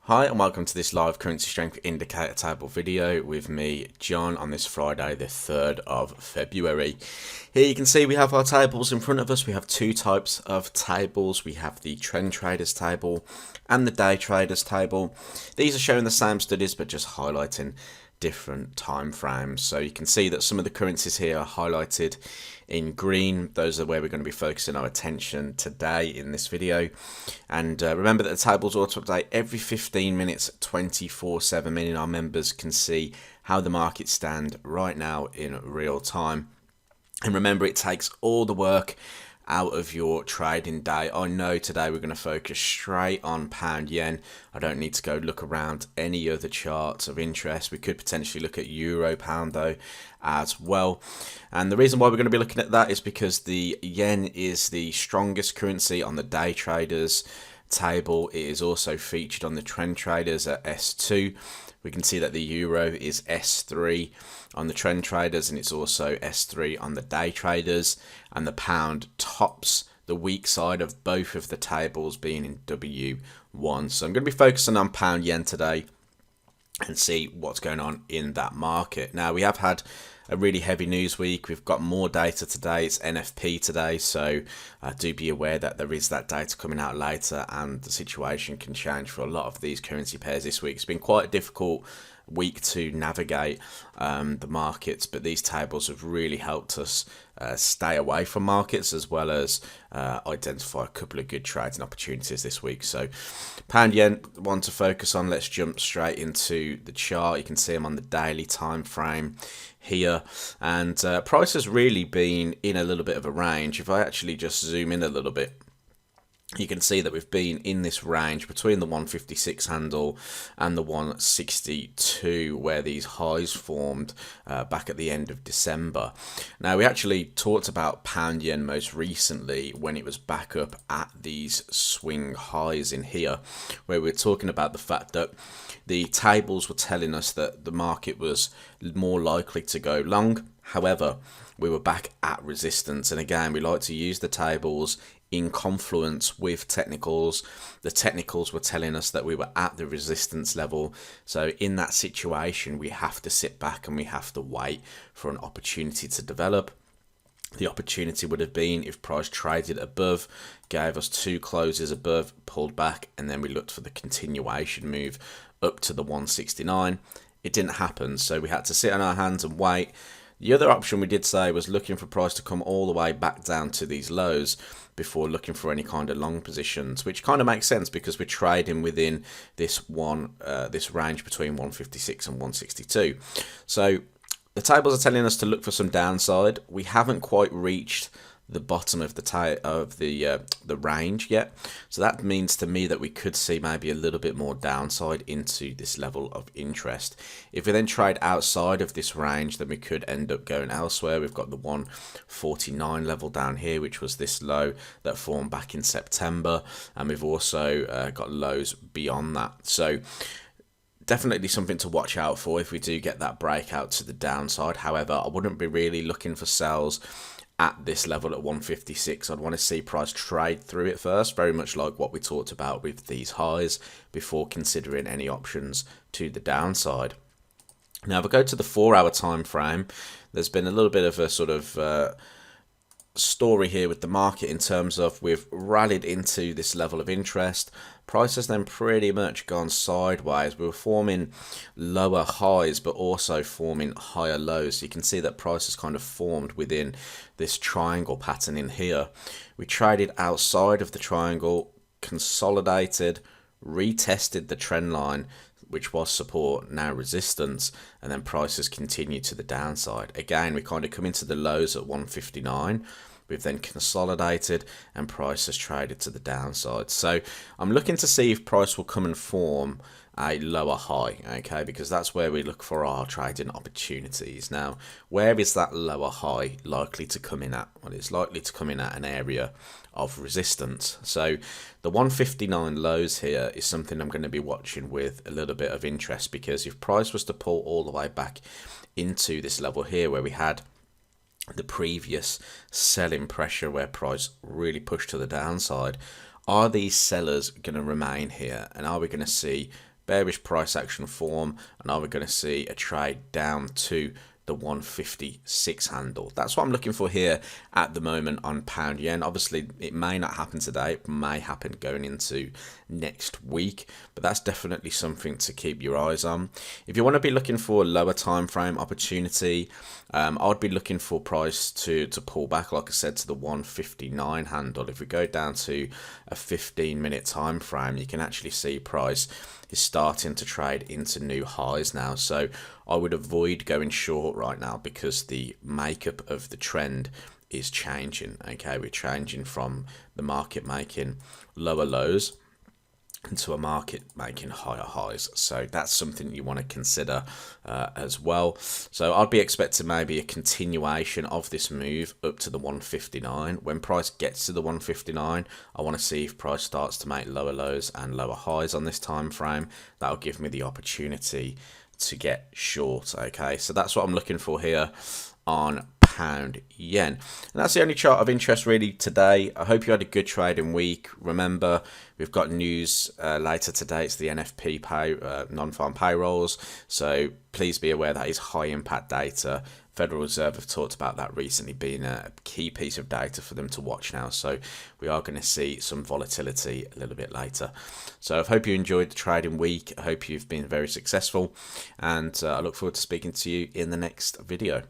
Hi and welcome to this live currency strength indicator table video with me, John, on this Friday the 3rd of February. Here you can see we have our tables in front of us. We have two types of tables. We have the trend traders table and the day traders table. These are showing the same studies but just highlighting different time frames. So you can see that some of the currencies here are highlighted in green. Those are where we're going to be focusing our attention today in this video. And remember that the tables auto update every 15 minutes 24/7, meaning our members can see how the markets stand right now in real time. And remember, it takes all the work out of your trading day. I know today we're going to focus straight on pound yen. I don't need to go look around any other charts of interest. We could potentially look at euro pound though as well. And the reason why we're going to be looking at that is because the yen is the strongest currency on the day traders table. It is also featured on the trend traders at S2. We can see that the euro is S3 on the trend traders and it's also S3 on the day traders, and the pound tops the weak side of both of the tables, being in W1. So I'm going to be focusing on pound yen today and see what's going on in that market. Now, we have had a really heavy news week. We've got more data today. It's NFP today, so do be aware that there is that data coming out later, and the situation can change for a lot of these currency pairs this week. It's been quite a difficult week to navigate the markets, but these tables have really helped us stay away from markets, as well as identify a couple of good trading opportunities this week. So pound yen, one to focus on. Let's jump straight into the chart. You can see them on the daily time frame here, and price has really been in a little bit of a range. If I actually just zoom in a little bit, you can see that we've been in this range between the 156 handle and the 162, where these highs formed back at the end of December. Now, we actually talked about pound yen most recently when it was back up at these swing highs in here, where we're talking about the fact that the tables were telling us that the market was more likely to go long. However, we were back at resistance, and again, we like to use the tables in confluence with technicals. The technicals were telling us that we were at the resistance level. So in that situation, we have to sit back and we have to wait for an opportunity to develop. The opportunity would have been if price traded above, gave us two closes above, pulled back, and then we looked for the continuation move up to the 169. It didn't happen, so we had to sit on our hands and wait. The other option we did say was looking for price to come all the way back down to these lows before looking for any kind of long positions, which kind of makes sense because we're trading within this range between 156 and 162. So the tables are telling us to look for some downside. We haven't quite reached the bottom of the range yet, so that means to me that we could see maybe a little bit more downside into this level of interest. If we then trade outside of this range, then we could end up going elsewhere. We've got the 149 level down here, which was this low that formed back in September, and we've also got lows beyond that. So definitely something to watch out for if we do get that breakout to the downside. However, I wouldn't be really looking for sells at this level at 156. I'd want to see price trade through it first, very much like what we talked about with these highs, before considering any options to the downside. Now, if I go to the 4-hour time frame, there's been a little bit of a sort of story here with the market in terms of we've rallied into this level of interest. Price has then pretty much gone sideways. We were forming lower highs but also forming higher lows. So you can see that price has kind of formed within this triangle pattern in here. We traded outside of the triangle, consolidated, retested the trend line, which was support, now resistance, and then prices continued to the downside. Again, we kind of come into the lows at 159. We've then consolidated and price has traded to the downside. So I'm looking to see if price will come and form a lower high, okay, because that's where we look for our trading opportunities. Now, where is that lower high likely to come in at? Well, it's likely to come in at an area of resistance. So the 159 lows here is something I'm going to be watching with a little bit of interest, because if price was to pull all the way back into this level here where we had the previous selling pressure where price really pushed to the downside, are these sellers going to remain here, and are we going to see bearish price action form, and are we going to see a trade down to the 156 handle? That's what I'm looking for here at the moment on pound yen. Obviously it may not happen today, it may happen going into next week, but that's definitely something to keep your eyes on. If you want to be looking for a lower time frame opportunity, I'd be looking for price to pull back, like I said, to the 159 handle. If we go down to a 15-minute time frame, you can actually see price is starting to trade into new highs now. So I would avoid going short right now because the makeup of the trend is changing. Okay, we're changing from the market making lower lows into a market making higher highs. So that's something you want to consider as well. So I'd be expecting maybe a continuation of this move up to the 159. When price gets to the 159, I want to see if price starts to make lower lows and lower highs on this time frame. That'll give me the opportunity to get short. Okay, so that's what I'm looking for here on pound yen, and that's the only chart of interest really today. I hope you had a good trading week. Remember, we've got news later today. It's the NFP non-farm payrolls, so please be aware that is high impact data. Federal Reserve have talked about that recently being a key piece of data for them to watch now, so we are going to see some volatility a little bit later. So I hope you enjoyed the trading week. I hope you've been very successful, and I look forward to speaking to you in the next video.